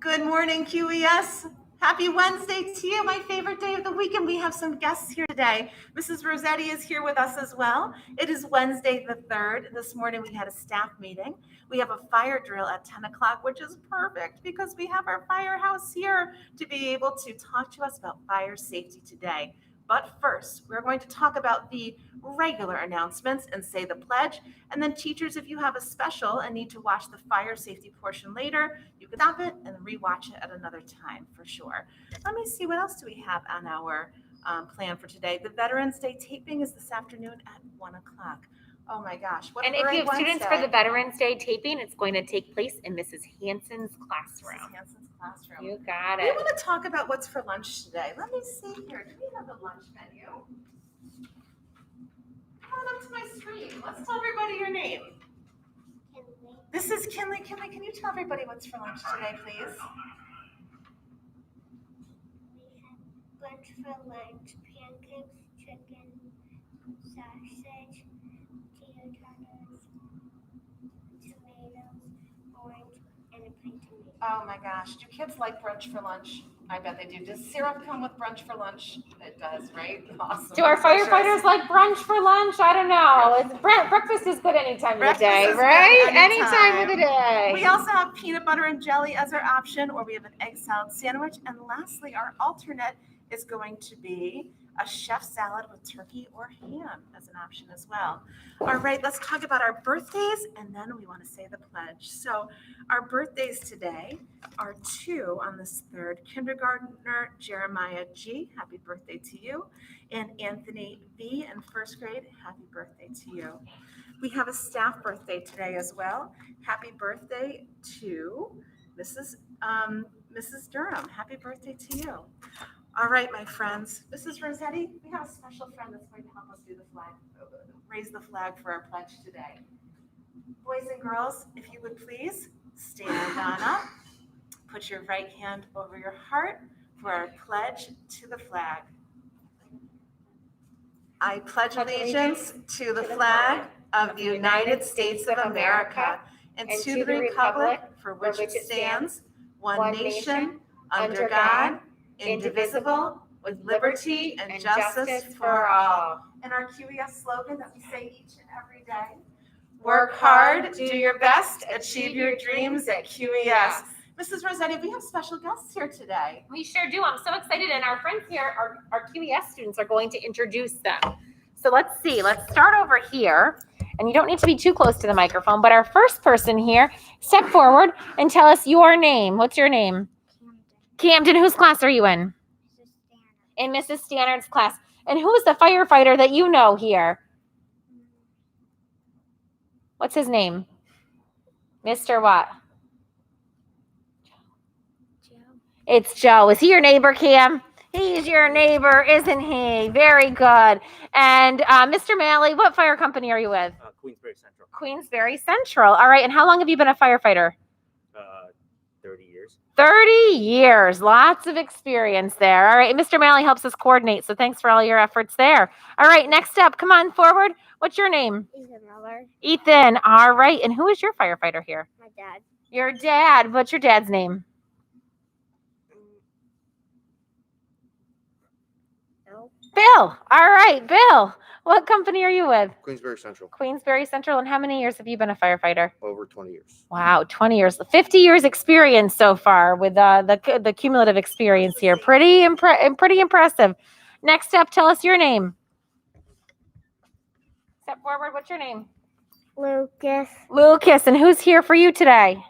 Good morning, QES. Happy Wednesday to you, my favorite day of the week, and we have some guests here today. Mrs. Rossetti is here with us as well. It is Wednesday the 3rd. This morning we had a staff meeting. We have a fire drill at 10 o'clock, which is perfect because we have our firehouse here to be able to talk to us about fire safety today. But first, we're going to talk about the regular announcements and say the pledge. And then teachers, if you have a special and need to watch the fire safety portion later, you can stop it and rewatch it at another time for sure. Let me see, what else do we have on our plan for today? The Veterans Day taping is this afternoon at 1 o'clock. Oh my gosh. And if you have students for the Veterans Day taping, it's going to take place in Mrs. Hansen's classroom. Mrs. Hansen's classroom. You got it. We want to talk about what's for lunch today. Let me see here. Do we have the lunch menu? Come on up to my screen. Let's tell everybody your name. Kinley. This is Kinley. Kinley, can you tell everybody what's for lunch today, please? We have lunch for lunch, pancakes, chicken, sausage, tater tots, tomatoes, orange, and a pint of meat. Oh my gosh. Do kids like brunch for lunch? I bet they do. Does syrup come with brunch for lunch? It does, right? Awesome. Do our firefighters like brunch for lunch? I don't know. Breakfast is good any time of the day, right? Any time of the day. We also have peanut butter and jelly as our option, or we have an egg salad sandwich. And lastly, our alternate is going to be a chef salad with turkey or ham as an option as well. All right, let's talk about our birthdays, and then we want to say the pledge. So our birthdays today are 2 on this 3rd. Kindergartner Jeremiah G., happy birthday to you. And Anthony B. in 1st grade, happy birthday to you. We have a staff birthday today as well. Happy birthday to Mrs. Durham. Happy birthday to you. All right, my friends. Mrs. Rossetti, we have a special friend that's going to help us do the flag, raise the flag for our pledge today. Boys and girls, if you would please stand on up. Put your right hand over your heart for our pledge to the flag. I pledge allegiance to the flag of the United States of America and to the republic for which it stands, one nation, under God, indivisible, with liberty and justice for all. And our QES slogan that we say each and every day: work hard, do your best, achieve your dreams at QES. Mrs. Rossetti, we have special guests here today. We sure do. I'm so excited. And our friends here, our QES students, are going to introduce them. So let's see. Let's start over here. And you don't need to be too close to the microphone. But our first person here, step forward and tell us your name. What's your name? Camden, whose class are you in? In Mrs. Stannard's class. And who is the firefighter that you know here? What's his name? Mr. what? Joe. It's Joe. Is he your neighbor, Cam? He's your neighbor, isn't he? Very good. And Mr. Malley, what fire company are you with? Queensbury Central. Queensbury Central. All right. And how long have you been a firefighter? 30 years. 30 years. Lots of experience there. All right. Mr. Malley helps us coordinate. So thanks for all your efforts there. All right. Next up, come on forward. What's your name? Ethan Miller. Ethan. All right. And who is your firefighter here? My dad. Your dad. What's your dad's name? Bill. All right. Bill. What company are you with? Queensbury Central. Queensbury Central. And how many years have you been a firefighter? Over 20 years. Wow, 20 years, 50 years experience so far with the cumulative experience here. Pretty impressive. Next up, tell us your name. Step forward. What's your name? Lucas. Lucas. And who's here for you today?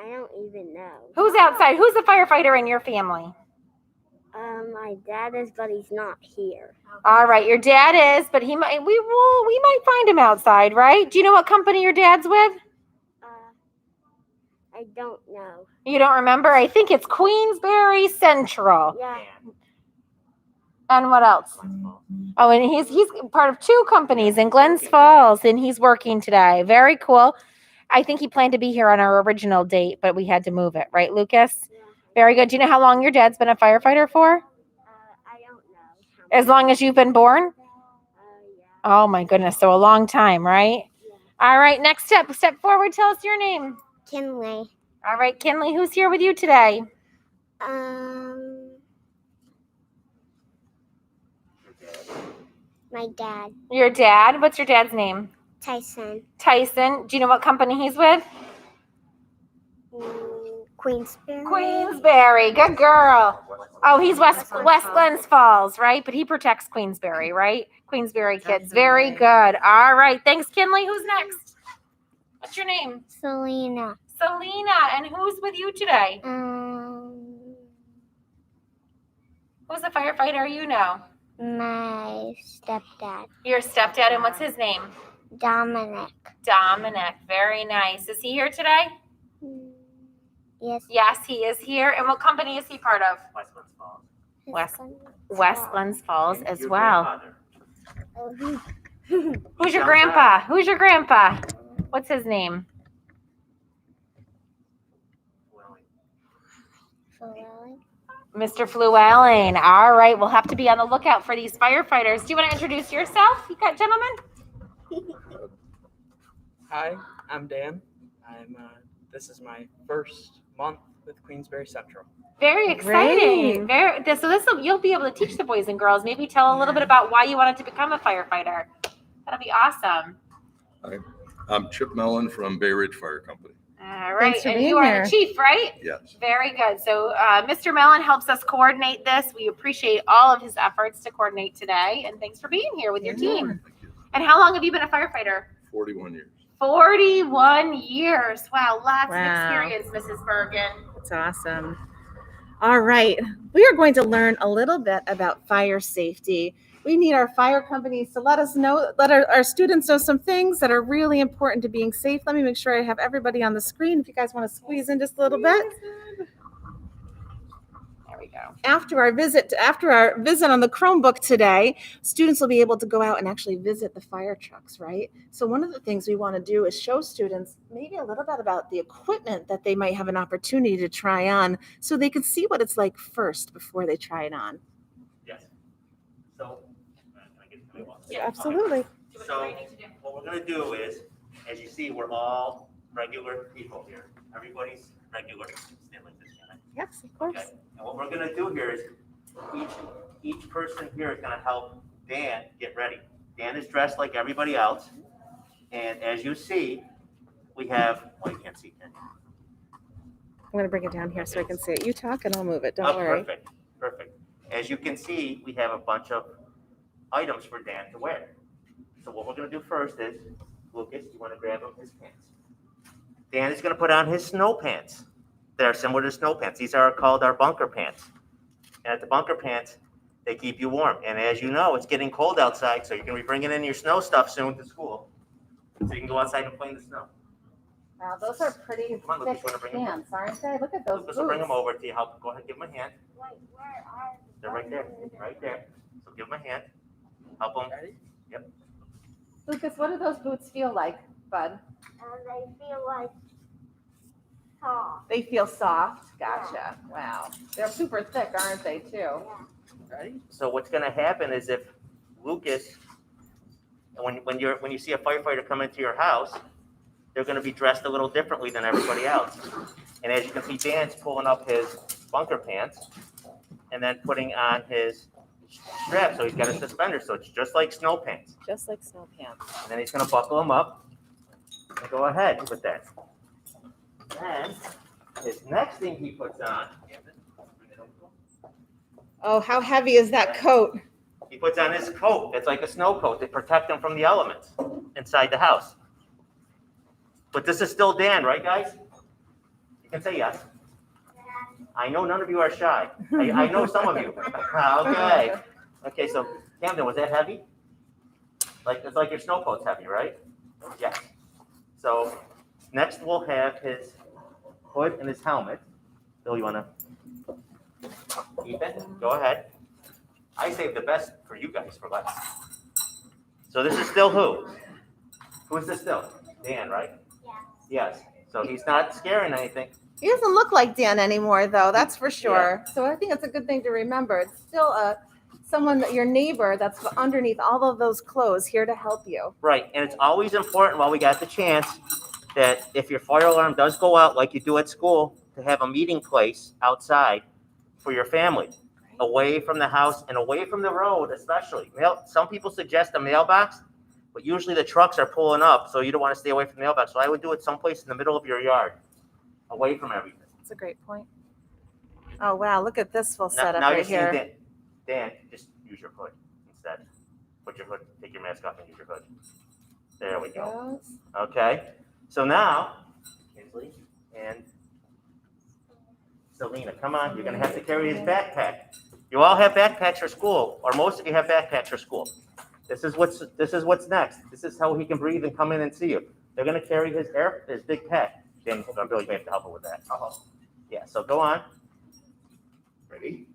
I don't even know. Who's outside? Who's the firefighter in your family? My dad is, but he's not here. All right, your dad is, but we might find him outside, right? Do you know what company your dad's with? I don't know. You don't remember? I think it's Queensbury Central. Yeah. And what else? Oh, and he's part of 2 companies in Glens Falls, and he's working today. Very cool. I think he planned to be here on our original date, but we had to move it, right, Lucas? Yeah. Very good. Do you know how long your dad's been a firefighter for? I don't know. As long as you've been born? Yeah. Oh, my goodness. So a long time, right? Yeah. All right. Next step forward. Tell us your name. Kinley. All right, Kinley, who's here with you today? My dad, Your dad. What's your dad's name? Tyson, Tyson. Do you know what company he's with? Queensbury. Queensbury. Good girl. Oh, he's West Glens Glens Falls, right? But he protects Queensbury, right? Queensbury kids. Very Definitely. good. All right. Thanks, Kinley. Who's next? What's your name? Selena. Selena. And who's with you today? Who's the firefighter you know? My stepdad, Your stepdad, and what's his name? Dominic. Dominic. Very nice. Is he here today? Yes. Yes, he is here. And what company is he part of? Westlands Falls. West Glens Falls And as your well. grandfather. Who's your grandpa? Who's your grandpa? What's his name? Mr. Fluellen. All right, we'll have to be on the lookout for these firefighters. Do you want to introduce yourself, you got gentlemen? Hi, I'm Dan. This is my first month with Queensbury Central. Very exciting. You'll be able to teach the boys and girls. Maybe tell a little bit about why you wanted to become a firefighter. That'll be awesome. I'm Chip Mellon from Bay Ridge Fire Company. All right, Thanks for and being you are here. the chief, right? Yes. Very good. So Mr. Mellon helps us coordinate this. We appreciate all of his efforts to coordinate today, and thanks for being here with your team. Thank you. And how long have you been a firefighter? 41 years. 41 years. Wow, lots Wow. of experience, Mrs. Bergen. That's awesome. All right. We are going to learn a little bit about fire safety. We need our fire companies to let our students know some things that are really important to being safe. Let me make sure I have everybody on the screen if you guys want to squeeze in just a little bit. There we go. After our visit on the Chromebook today, students will be able to go out and actually visit the fire trucks, right? So one of the things we want to do is show students maybe a little bit about the equipment that they might have an opportunity to try on so they can see what it's like first before they try it on. Yes. So, can I get the mic on? Yeah. Absolutely. So, what we're gonna do is, as you see, we're all regular people here. Everybody's regular. Stand like this, can I? Yes, of course. Okay. And what we're gonna do here is, each person here is gonna help Dan get ready. Dan is dressed like everybody else, and as you see, we have, well, you can't see, can you? I'm going to bring it down here so I can see it. You talk and I'll move it. Don't Oh, worry. perfect. As you can see, we have a bunch of items for Dan to wear. So what we're gonna do first is, Lucas, you wanna grab him his pants? Dan is gonna put on his snow pants. They're similar to snow pants. These are called our bunker pants. And at the bunker pants, they keep you warm. And as you know, it's getting cold outside, so you're gonna be bringing in your snow stuff soon to school. So you can go outside and play in the snow. Wow, those are pretty Come on, Lucas, you wanna bring them? pants, aren't they? Look at those Lucas will bring them boots. over to you. Help, go ahead, give him a hand. They're right there, right there. So give him a hand. Help him. Ready? Lucas, what do those boots feel like, bud? They feel like soft. They feel soft. Gotcha. Wow. They're super thick, aren't they, too? Ready? So what's gonna happen is if Lucas, when you see a firefighter come into your house, they're gonna be dressed a little differently than everybody else. And as you can see, Dan's pulling up his bunker pants and then putting on his strap, so he's got his suspenders, so it's just like snow pants. Just like snow pants. And then he's gonna buckle them up and go ahead with that. Then, his next thing he puts on, Oh, how heavy is that coat? he puts on his coat. It's like a snow coat to protect him from the elements inside the house. But this is still Dan, right, guys? You can say yes. I know none of you are shy. I know some of you. Okay. Okay, so Camden, was that heavy? Like, it's like your snow coat's heavy, right? Yes. So next we'll have his hood and his helmet. Bill, you wanna keep it? Go ahead. I saved the best for you guys for last. So this is still who? Who is this still? Dan, right? Yes. So he's not scaring anything. He doesn't look like Dan anymore, though. That's for sure. So I think it's a good thing to remember. It's still someone that your neighbor that's underneath all of those clothes here to help you. Right, and it's always important while we got the chance that if your fire alarm does go out like you do at school, to have a meeting place outside for your family, away from the house and away from the road especially. Some people suggest a mailbox, but usually the trucks are pulling up, so you don't want to stay away from the mailbox. So I would do it someplace in the middle of your yard, away from everything. That's a great point. Oh, wow, look at this full setup Now right you're seeing here. Dan, just use your hood instead. Put your hood, take your mask off and use your hood. There we go. Okay, so now, Kinsley and Selena, come on, you're gonna have to carry his backpack. You all have backpacks for school, or most of you have backpacks for school. This is what's next. This is how he can breathe and come in and see you. They're gonna carry his big pack. Dan, Billy may have to help him with that. Yeah, so go on. Ready?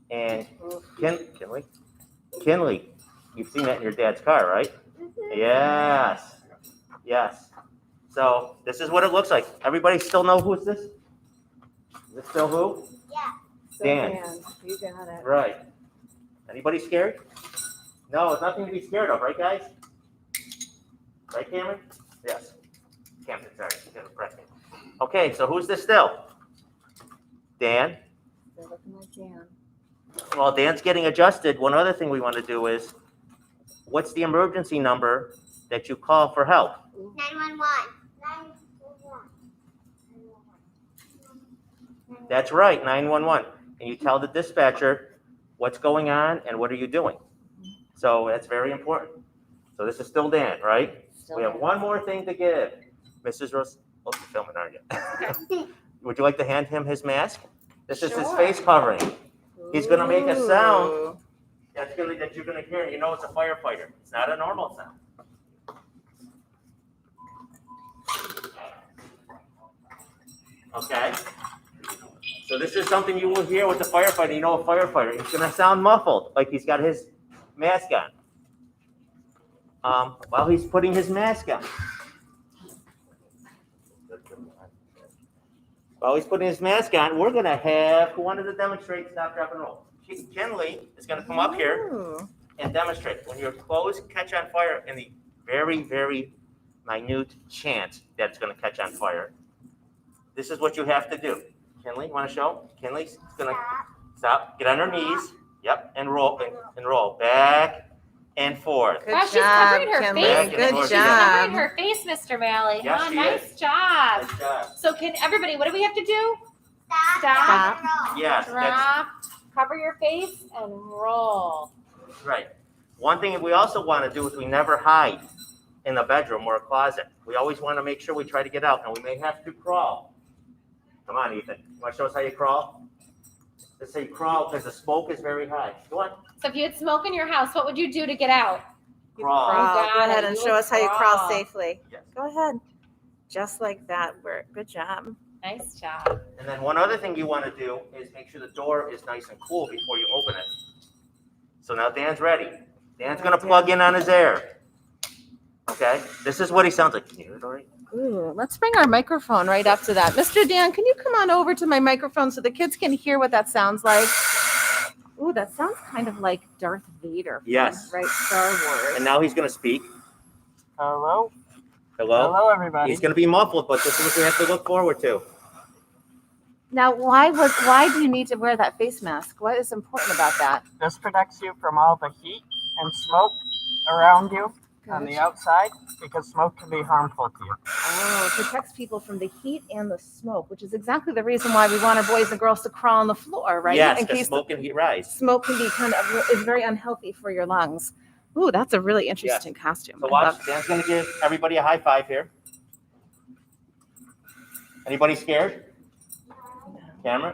And Kinley, you've seen that in your dad's car, right? Yes. So this is what it looks like. Everybody still know who is this? Is this still who? Dan. You got it. Right. Anybody scared? No, it's nothing to be scared of, right, guys? Right, Cameron? Yes. Cameron, sorry. You gotta correct me. Okay, so who's this still? Dan? They're looking like Dan. While Dan's getting adjusted, one other thing we want to do is, what's the emergency number that you call for help? 911. That's right, 911. And you tell the dispatcher what's going on and what are you doing. So that's very important. So this is still Dan, right? We have one more thing to give. Mrs. Rose, you're filming, aren't you? Would you like to hand him his mask? This is his face covering. He's going to make a sound that you're going to hear, and you know it's a firefighter. It's not a normal sound. Okay? So this is something you will hear with a firefighter. You know a firefighter. He's going to sound muffled, like he's got his mask on. While he's putting his mask on. While he's putting his mask on, we're going to have, who wanted to demonstrate stop, drop, and roll? Kenley is going to come up here and demonstrate. When your clothes catch on fire in the very, very minute chance that it's going to catch on fire, this is what you have to do. Kenley, want to show? Kenley's going to stop, get on her knees, yep, and roll, and roll back and forth. Good Wow, job, she's covering her Kinley. face. Good She's job. covering her face, Mr. Malley. Yes, Huh? she Nice is. job. Nice job. So can everybody, what do we have to do? Stop. Yes, that's Drop, cover your face, and roll. right. One thing we also want to do is we never hide in the bedroom or a closet. We always want to make sure we try to get out, and we may have to crawl. Come on, Ethan. You want to show us how you crawl? Let's say crawl because the smoke is very high. Go on. So if you had smoke in your house, what would you do to get out? Crawl. You got Go it. ahead and You show would us how you crawl crawl. safely. Yes. Go ahead. Just like that. Good job. Nice job. And then one other thing you want to do is make sure the door is nice and cool before you open it. So now Dan's ready. Dan's going to plug in on his air. Okay? This is what he sounds like. Can you hear it already? Ooh, let's bring our microphone right up to that. Mr. Dan, can you come on over to my microphone so the kids can hear what that sounds like? Ooh, that sounds kind of like Darth Vader. From, Yes. Right, Star Wars. And now he's going to speak. Hello. Hello? Hello, everybody. He's going to be muffled, but this is what we have to look forward to. Now, why do you need to wear that face mask? What is important about that? This protects you from all the heat and smoke around you on the outside because smoke can be harmful to you. Oh, it protects people from the heat and the smoke, which is exactly the reason why we want our boys and girls to crawl on the floor, right? Yes, In because case smoke and heat rise. smoke can be is very unhealthy for your lungs. Ooh, that's a really interesting costume. So I watch, love- Dan's going to give everybody a high five here. Anybody scared? Camden,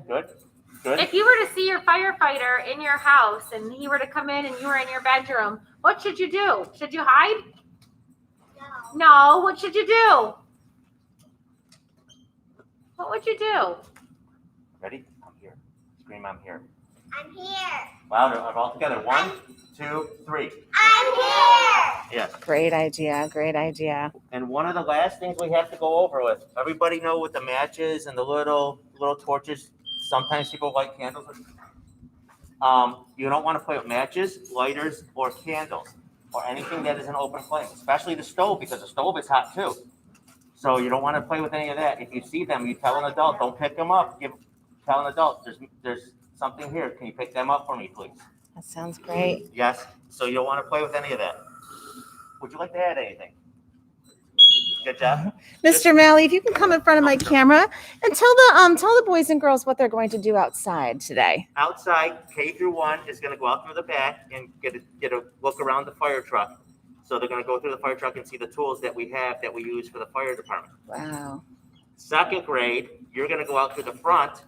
good. Good. If you were to see your firefighter in your house and he were to come in and you were in your bedroom, what should you do? Should you hide? No. What should you do? What would you do? Ready? I'm here. Scream, I'm here. I'm here. Louder, all together. 1, 2, 3. I'm here. Yes. Great idea. Great idea. And one of the last things we have to go over with, everybody know with the matches and the little torches, sometimes people light candles. You don't want to play with matches, lighters, or candles, or anything that is an open flame, especially the stove, because the stove is hot too. So you don't want to play with any of that. If you see them, you tell an adult, don't pick them up. Tell an adult, there's something here. Can you pick them up for me, please? That sounds great. Yes. So you don't want to play with any of that. Would you like to add anything? Good job. Mr. Malley, if you can come in front of my camera and tell the boys and girls what they're going to do outside today. Outside, K through 1 is going to go out through the back and get a look around the fire truck. So they're going to go through the fire truck and see the tools that we have that we use for the fire department. Wow. Second grade, you're going to go out through the front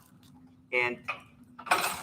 and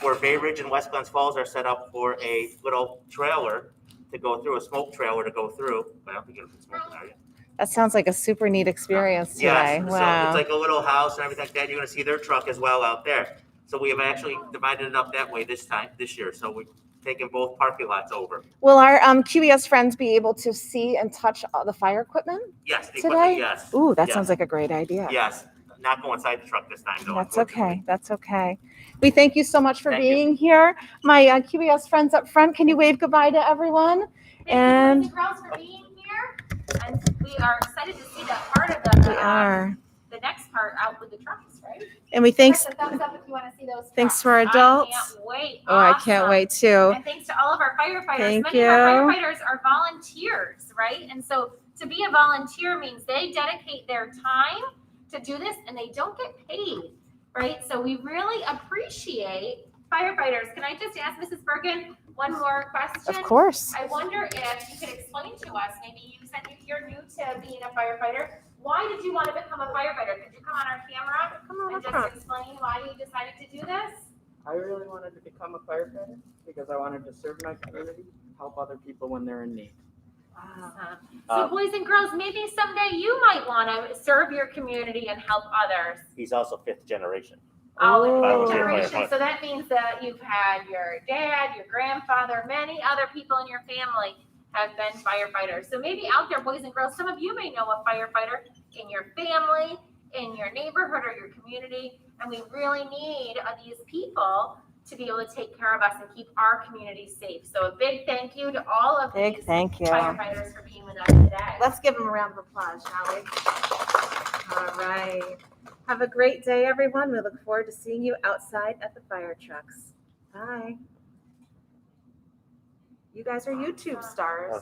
where Bay Ridge and West Glens Falls are set up for a little trailer to go through, a smoke trailer to go through. But I don't think it's smoking, are you? That sounds like a super neat experience today. Yes, so Wow. it's like a little house and everything like that. You're gonna see their truck as well out there. So we have actually divided it up that way this year. So we've taken both parking lots over. Will our QES friends be able to see and touch all the fire equipment? Yes, the Today? equipment, yes. Ooh, that Yes. sounds like a great idea. Yes, not go inside the truck this time, though. That's unfortunately. okay. That's okay. We thank you so much for Thank you. being here. My QES friends up front, can you wave goodbye to everyone? Thank you, boys and girls, for being here. And we are excited to see that part of the next part out with the trucks, right? And we thanks Press the thumbs up if you want to see those. Thanks trucks. to our adults. I can't wait. Oh, I can't Awesome. wait too. And thanks to all of our firefighters. Thank Many of our you. firefighters are volunteers, right? And so to be a volunteer means they dedicate their time to do this and they don't get paid, right? So we really appreciate firefighters. Can I just ask Mrs. Bergen one more question? Of course. I wonder if you could explain to us, maybe you said you're new to being a firefighter. Why did you want to become a firefighter? Could you come on our camera and just explain why you decided to do this? I really wanted to become a firefighter because I wanted to serve my community, help other people when they're in need. So boys and girls, maybe someday you might want to serve your community and help others. He's also 5th generation. Oh, Oh. fifth generation. So that means that you've had your dad, your grandfather, many other people in your family have been firefighters. So maybe out there, boys and girls, some of you may know a firefighter in your family, in your neighborhood or your community. And we really need these people to be able to take care of us and keep our community safe. So a big thank you to all of Big these thank you. firefighters for being with us today. Let's give them a round of applause, shall we? All right. Have a great day, everyone. We look forward to seeing you outside at the fire trucks. Bye. You guys are YouTube stars.